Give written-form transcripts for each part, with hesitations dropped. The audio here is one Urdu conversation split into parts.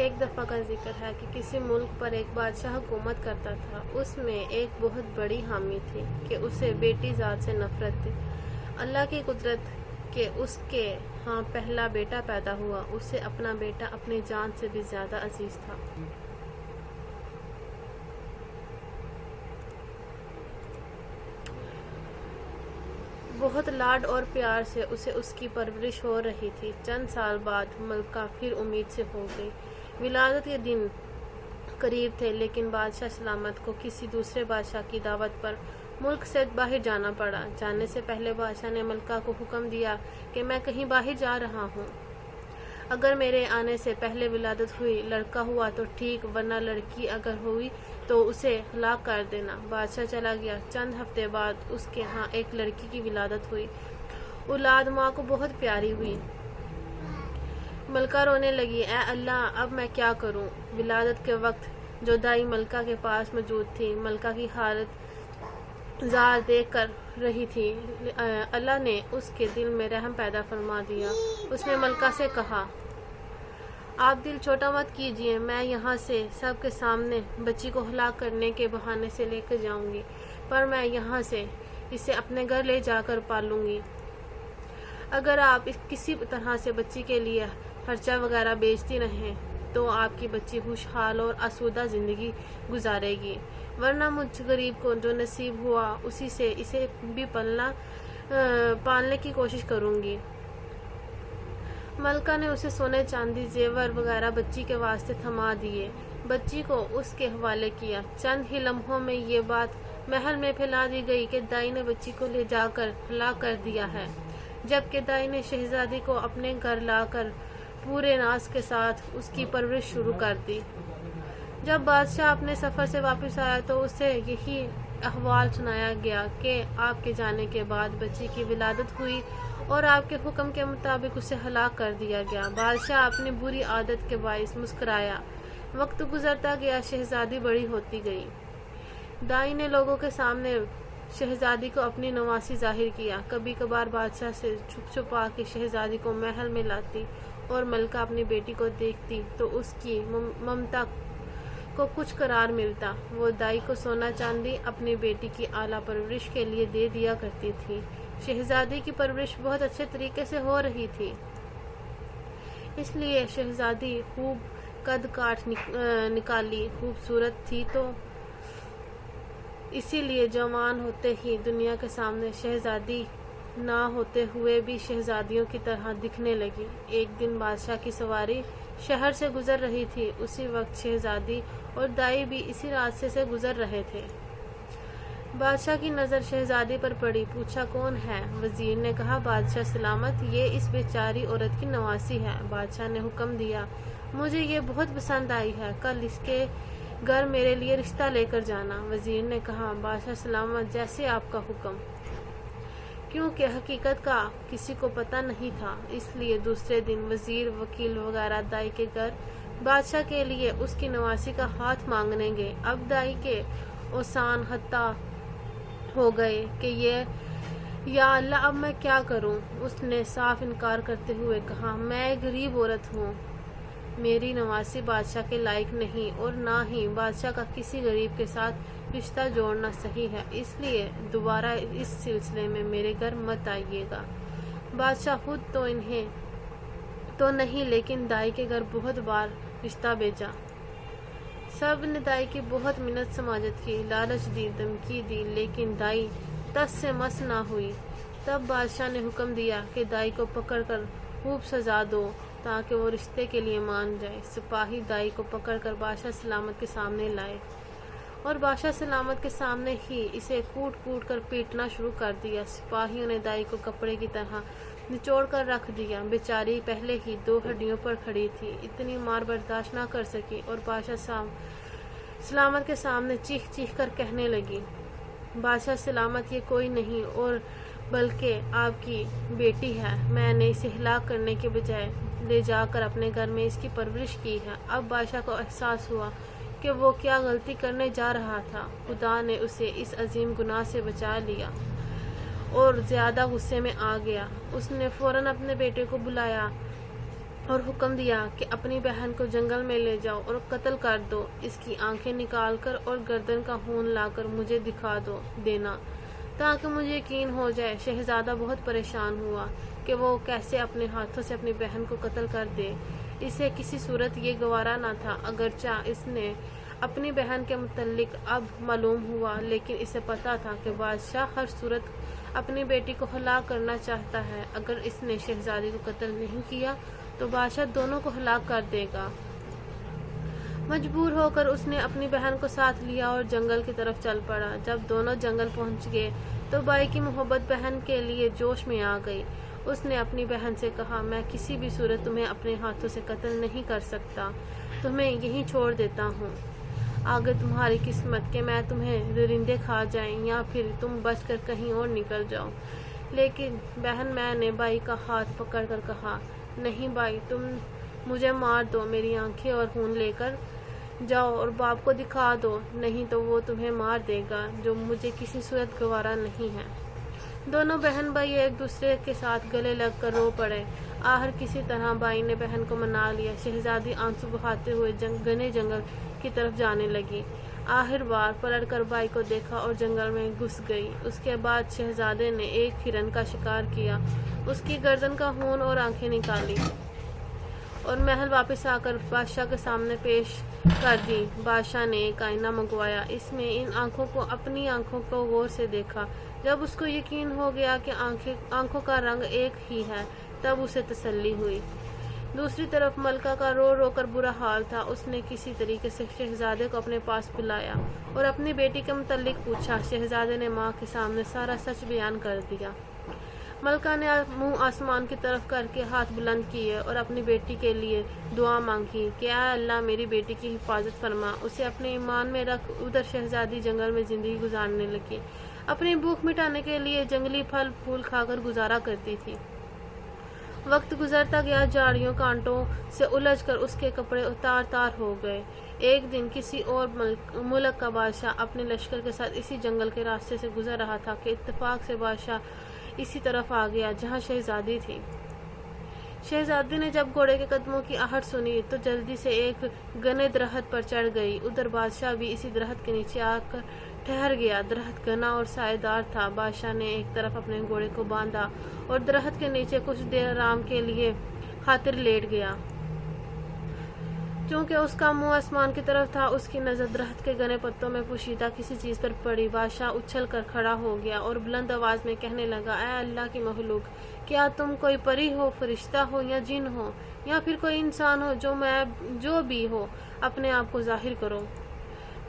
ایک دفعہ کا ذکر ہے کہ کسی ملک پر ایک بادشاہ حکومت کرتا تھا۔ اس میں ایک بہت بڑی حامی تھی کہ اسے بیٹی ذات سے نفرت تھی۔ اللہ کی قدرت کہ اس کے ہاں پہلا بیٹا پیدا ہوا، اسے اپنا بیٹا اپنی جان سے بھی زیادہ عزیز تھا۔ بہت لاڈ اور پیار سے اسے اس کی پرورش ہو رہی تھی۔ چند سال بعد ملکہ پھر امید سے ہو گئی۔ ولادت کے دن قریب تھے، لیکن بادشاہ سلامت کو کسی دوسرے بادشاہ کی دعوت پر ملک سے باہر جانا پڑا۔ جانے سے پہلے بادشاہ نے ملکہ کو حکم دیا کہ میں کہیں باہر جا رہا ہوں۔ اگر میرے آنے سے پہلے ولادت ہوئی، لڑکا ہوا تو ٹھیک، ورنہ لڑکی اگر ہوئی تو اسے ہلاک کر دینا۔ بادشاہ چلا گیا۔ چند ہفتے بعد اس کے ہاں ایک لڑکی کی ولادت ہوئی۔ اولاد ماں کو بہت پیاری ہوئی۔ ملکہ رونے لگی، اے اللہ، اب میں کیا کروں؟ ولادت کے وقت جو دائی ملکہ کے پاس موجود تھی، ملکہ کی حالت زار دیکھ کر رہی تھی۔ اللہ نے اس کے دل میں رحم پیدا فرما دیا۔ اس نے ملکہ سے کہا، آپ دل چھوٹا مت کیجیے، میں یہاں سے سب کے سامنے بچی کو ہلاک کرنے کے بہانے سے لے کر جاؤں گی، پر میں یہاں سے اسے اپنے گھر لے جا کر پالوں گی۔ اگر آپ کسی طرح سے بچی کے لیے خرچہ وغیرہ بیچتی رہیں تو آپ کی بچی خوشحال اور آسودہ زندگی گزارے گی، ورنہ مجھ غریب کو جو نصیب ہوا اسی سے اسے بھی پالنے کی کوشش کروں گی۔ ملکہ نے اسے سونے چاندی زیور وغیرہ بچی کے واسطے تھما دیے، بچی کو اس کے حوالے کیا۔ چند ہی لمحوں میں یہ بات محل میں پھیلا دی گئی کہ دائی نے بچی کو لے جا کر ہلاک کر دیا ہے، جبکہ دائی نے شہزادی کو اپنے گھر لا کر پورے ناز کے ساتھ اس کی پرورش شروع کر دی۔ جب بادشاہ اپنے سفر سے واپس آیا تو اسے یہی احوال سنایا گیا کہ آپ کے جانے کے بعد بچی کی ولادت ہوئی اور آپ کے حکم کے مطابق اسے ہلاک کر دیا گیا۔ بادشاہ اپنی بری عادت کے باعث مسکرایا۔ وقت گزرتا گیا، شہزادی بڑی ہوتی گئی۔ دائی نے لوگوں کے سامنے شہزادی کو اپنی نواسی ظاہر کیا۔ کبھی کبھار بادشاہ سے چھپ چھپا کے شہزادی کو محل میں لاتی اور ملکہ اپنی بیٹی کو دیکھتی تو اس کی ممتا کو کچھ قرار ملتا۔ وہ دائی کو سونا چاندی اپنی بیٹی کی اعلیٰ پرورش کے لیے دے دیا کرتی تھی۔ شہزادی کی پرورش بہت اچھے طریقے سے ہو رہی تھی، اس لیے شہزادی خوب قد کاٹ نکالی خوبصورت تھی، تو اسی لیے جوان ہوتے ہی دنیا کے سامنے شہزادی نہ ہوتے ہوئے بھی شہزادیوں کی طرح دکھنے لگی۔ ایک دن بادشاہ کی سواری شہر سے گزر رہی تھی۔ اسی وقت شہزادی اور دائی بھی اسی راستے سے گزر رہے تھے۔ بادشاہ کی نظر شہزادی پر پڑی۔ پوچھا، کون ہے؟ وزیر نے کہا، بادشاہ سلامت، یہ اس بیچاری عورت کی نواسی ہے۔ بادشاہ نے حکم دیا، مجھے یہ بہت پسند آئی ہے، کل اس کے گھر میرے لیے رشتہ لے کر جانا۔ وزیر نے کہا، بادشاہ سلامت، جیسے آپ کا حکم۔ کیونکہ حقیقت کا کسی کو پتہ نہیں تھا، اس لیے دوسرے دن وزیر، وکیل وغیرہ دائی کے گھر بادشاہ کے لیے اس کی نواسی کا ہاتھ مانگنے گئے۔ اب دائی کے اوسان حتی ہو گئے کہ یا اللہ، اب میں کیا کروں؟ اس نے صاف انکار کرتے ہوئے کہا، میں ایک غریب عورت ہوں، میری نواسی بادشاہ کے لائق نہیں، اور نہ ہی بادشاہ کا کسی غریب کے ساتھ رشتہ جوڑنا صحیح ہے، اس لیے دوبارہ اس سلسلے میں میرے گھر مت آئیے گا۔ بادشاہ خود تو انہیں تو نہیں، لیکن دائی کے گھر بہت بار رشتہ بھیجا۔ سب نے دائی کی بہت منت سماجت کی، لالچ دی، دھمکی دی، لیکن دائی تس سے مس نہ ہوئی۔ تب بادشاہ نے حکم دیا کہ دائی کو پکڑ کر خوب سزا دو تاکہ وہ رشتے کے لیے مان جائے۔ سپاہی دائی کو پکڑ کر بادشاہ سلامت کے سامنے لائے اور بادشاہ سلامت کے سامنے ہی اسے کوٹ کوٹ کر پیٹنا شروع کر دیا۔ سپاہیوں نے دائی کو کپڑے کی طرح نچوڑ کر رکھ دیا۔ بیچاری پہلے ہی 2 ہڈیوں پر کھڑی تھی، اتنی مار برداشت نہ کر سکی اور بادشاہ سلامت کے سامنے چیخ چیخ کر کہنے لگی، بادشاہ سلامت، یہ کوئی نہیں اور بلکہ آپ کی بیٹی ہے، میں نے اسے ہلاک کرنے کے بجائے لے جا کر اپنے گھر میں اس کی پرورش کی ہے۔ اب بادشاہ کو احساس ہوا کہ وہ کیا غلطی کرنے جا رہا تھا۔ خدا نے اسے اس عظیم گناہ سے بچا لیا اور زیادہ غصے میں آ گیا۔ اس نے فوراً اپنے بیٹے کو بلایا اور حکم دیا کہ اپنی بہن کو جنگل میں لے جاؤ اور قتل کر دو، اس کی آنکھیں نکال کر اور گردن کا خون لا کر مجھے دکھا دینا تاکہ مجھے یقین ہو جائے۔ شہزادہ بہت پریشان ہوا کہ وہ کیسے اپنے ہاتھوں سے اپنی بہن کو قتل کر دے۔ اسے کسی صورت یہ گوارا نہ تھا، اگرچہ اس نے اپنی بہن کے متعلق اب معلوم ہوا، لیکن اسے پتا تھا کہ بادشاہ ہر صورت اپنی بیٹی کو ہلاک کرنا چاہتا ہے۔ اگر اس نے شہزادی کو قتل نہیں کیا تو بادشاہ دونوں کو ہلاک کر دے گا۔ مجبور ہو کر اس نے اپنی بہن کو ساتھ لیا اور جنگل کی طرف چل پڑا۔ جب دونوں جنگل پہنچ گئے تو بھائی کی محبت بہن کے لیے جوش میں آ گئی۔ اس نے اپنی بہن سے کہا، میں کسی بھی صورت تمہیں اپنے ہاتھوں سے قتل نہیں کر سکتا، تمہیں یہیں چھوڑ دیتا ہوں۔ آگے تمہاری قسمت کہ میں تمہیں درندے کھا جائیں یا پھر تم بچ کر کہیں اور نکل جاؤ۔ لیکن بہن میں نے بھائی کا ہاتھ پکڑ کر کہا، نہیں بھائی، تم مجھے مار دو، میری آنکھیں اور خون لے کر جاؤ اور باپ کو دکھا دو، نہیں تو وہ تمہیں مار دے گا، جو مجھے کسی صورت گوارا نہیں ہے۔ دونوں بہن بھائی ایک دوسرے کے ساتھ گلے لگ کر رو پڑے۔ آخر کسی طرح بھائی نے بہن کو منا لیا۔ شہزادی آنسو بہاتے ہوئے گھنے جنگل کی طرف جانے لگی۔ آخر بار پلٹ کر بھائی کو دیکھا اور جنگل میں گھس گئی۔ اس کے بعد شہزادے نے ایک ہرن کا شکار کیا، اس کی گردن کا خون اور آنکھیں نکالی اور محل واپس آ کر بادشاہ کے سامنے پیش کر دی۔ بادشاہ نے ایک آئینہ منگوایا، اس میں اپنی آنکھوں کو غور سے دیکھا۔ جب اس کو یقین ہو گیا کہ آنکھوں کا رنگ ایک ہی ہے، تب اسے تسلی ہوئی۔ دوسری طرف ملکہ کا رو رو کر برا حال تھا۔ اس نے کسی طریقے سے شہزادے کو اپنے پاس بلایا اور اپنی بیٹی کے متعلق پوچھا۔ شہزادے نے ماں کے سامنے سارا سچ بیان کر دیا۔ ملکہ نے منہ آسمان کی طرف کر کے ہاتھ بلند کیے اور اپنی بیٹی کے لیے دعا مانگی کہ اے اللہ میری بیٹی کی حفاظت فرما۔ اسے اپنے ایمان میں رکھ ادھر شہزادی جنگل میں زندگی گزارنے لگی۔ اپنی بھوک مٹانے کے لیے جنگلی پھل پھول کھا کر گزارا کرتی تھی۔ وقت گزرتا گیا، جھاڑیوں کانٹوں سے الجھ کر اس کے کپڑے تار تار ہو گئے۔ ایک دن کسی اور ملک کا بادشاہ اپنے لشکر کے ساتھ اسی جنگل کے راستے سے گزر رہا تھا کہ اتفاق سے بادشاہ اسی طرف آ گیا جہاں شہزادی تھی۔ شہزادی نے جب گھوڑے کے قدموں کی آہٹ سنی تو جلدی سے ایک گھنے درخت پر چڑھ گئی۔ ادھر بادشاہ بھی اسی درخت کے نیچے آ کر ٹھہر گیا۔ درخت گھنا اور سایہ دار تھا۔ بادشاہ نے ایک طرف اپنے گھوڑے کو باندھا اور درخت کے نیچے کچھ دیر آرام کے لیے خاطر لیٹ گیا۔ چونکہ اس کا منہ آسمان کی طرف تھا، اس کی نظر درخت کے گھنے پتوں میں پوشیدہ کسی چیز پر پڑی۔ بادشاہ اچھل کر کھڑا ہو گیا اور بلند آواز میں کہنے لگا، اے اللہ کی مخلوق، کیا تم کوئی پری ہو، فرشتہ ہو یا جن ہو یا پھر کوئی انسان ہو، جو بھی ہو اپنے آپ کو ظاہر کرو،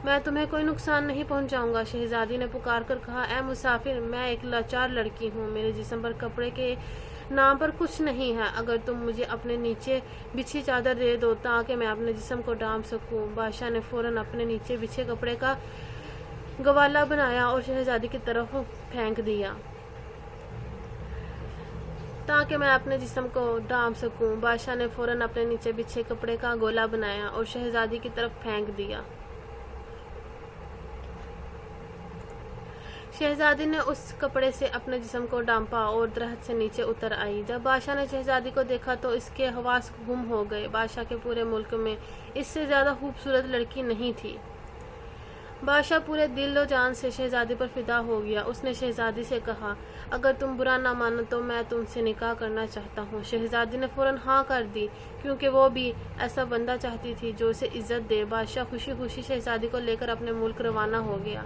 میں تمہیں کوئی نقصان نہیں پہنچاؤں گا۔ شہزادی نے پکار کر کہا، اے مسافر، میں ایک لاچار لڑکی ہوں، میرے جسم پر کپڑے کے نام پر کچھ نہیں ہے، اگر تم مجھے اپنے نیچے بچھی چادر دے دو تاکہ میں اپنے جسم کو ڈھانپ سکوں۔ بادشاہ نے فوراً اپنے نیچے بچھے کپڑے کا گوالا بنایا اور شہزادی کی طرف پھینک دیا تاکہ میں اپنے جسم کو ڈھانپ سکوں۔ بادشاہ نے فوراً اپنے نیچے بچھے کپڑے کا گولا بنایا اور شہزادی کی طرف پھینک دیا۔ شہزادی نے اس کپڑے سے اپنے جسم کو ڈھانپا اور درخت سے نیچے اتر آئی۔ جب بادشاہ نے شہزادی کو دیکھا تو اس کے حواس گم ہو گئے۔ بادشاہ کے پورے ملک میں اس سے زیادہ خوبصورت لڑکی نہیں تھی۔ بادشاہ پورے دل و جان سے شہزادی پر فدا ہو گیا۔ اس نے شہزادی سے کہا، اگر تم برا نہ مانو تو میں تم سے نکاح کرنا چاہتا ہوں۔ شہزادی نے فوراً ہاں کر دی کیونکہ وہ بھی ایسا بندہ چاہتی تھی جو اسے عزت دے۔ بادشاہ خوشی خوشی شہزادی کو لے کر اپنے ملک روانہ ہو گیا۔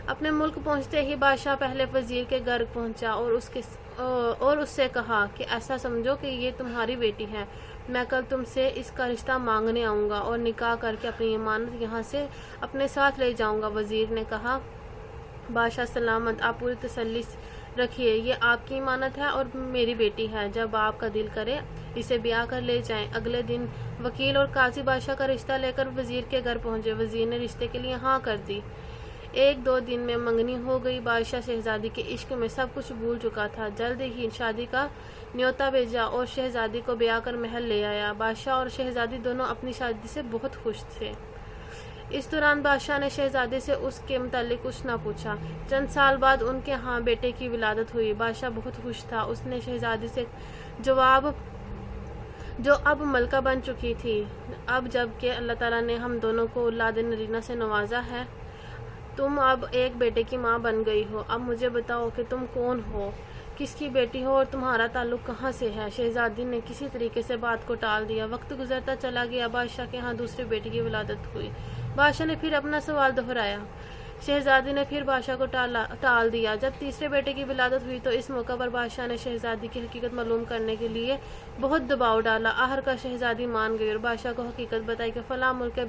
اپنے ملک پہنچتے ہی بادشاہ پہلے وزیر کے گھر پہنچا اور اس سے کہا کہ ایسا سمجھو کہ یہ تمہاری بیٹی ہے، میں کل تم سے اس کا رشتہ مانگنے آؤں گا اور نکاح کر کے اپنی امانت یہاں سے اپنے ساتھ لے جاؤں گا۔ وزیر نے کہا، بادشاہ سلامت، آپ پوری تسلی رکھیے، یہ آپ کی امانت ہے اور میری بیٹی ہے، جب آپ کا دل کرے اسے بیاہ کر لے جائیں۔ اگلے دن وکیل اور قاضی بادشاہ کا رشتہ لے کر وزیر کے گھر پہنچے۔ وزیر نے رشتے کے لیے ہاں کر دی۔ ایک دو دن میں منگنی ہو گئی۔ بادشاہ شہزادی کے عشق میں سب کچھ بھول چکا تھا۔ جلد ہی شادی کا نیوتا بھیجا اور شہزادی کو بیاہ کر محل لے آیا۔ بادشاہ اور شہزادی دونوں اپنی شادی سے بہت خوش تھے۔ اس دوران بادشاہ نے شہزادی سے اس کے متعلق کچھ نہ پوچھا۔ چند سال بعد ان کے ہاں بیٹے کی ولادت ہوئی۔ بادشاہ بہت خوش تھا۔ اس نے شہزادی سے جواب جو اب ملکہ بن چکی تھی۔ اب جب کہ اللہ تعالیٰ نے ہم دونوں کو اولاد نرینہ سے نوازا ہے، تم اب ایک بیٹے کی ماں بن گئی ہو۔ اب مجھے بتاؤ کہ تم کون ہو، کس کی بیٹی ہو اور تمہارا تعلق کہاں سے ہے؟ شہزادی نے کسی طریقے سے بات کو ٹال دیا۔ وقت گزرتا چلا گیا، بادشاہ کے ہاں دوسری بیٹی کی ولادت ہوئی۔ بادشاہ نے پھر اپنا سوال دہرایا۔ شہزادی نے پھر بادشاہ کو ٹال دیا۔ جب تیسرے بیٹے کی ولادت ہوئی تو اس موقع پر بادشاہ نے شہزادی کی حقیقت معلوم کرنے کے لیے بہت دباؤ ڈالا۔ آخرکار شہزادی مان گئی اور بادشاہ کو حقیقت بتائی کہ فلاں ملک کے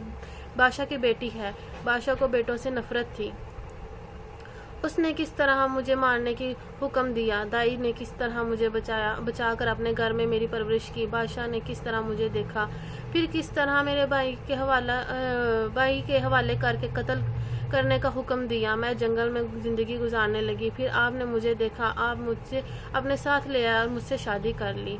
بادشاہ کی بیٹی ہے۔ بادشاہ کو بیٹوں سے نفرت تھی۔ اس نے کس طرح مجھے مارنے کی حکم دیا، دائی نے کس طرح مجھے بچا کر اپنے گھر میں میری پرورش کی، بادشاہ نے کس طرح مجھے دیکھا، پھر کس طرح میرے بھائی کے حوالے کر کے قتل کرنے کا حکم دیا۔ میں جنگل میں زندگی گزارنے لگی، پھر آپ نے مجھے دیکھا، آپ مجھے اپنے ساتھ لے آئے اور مجھ سے شادی کر لی۔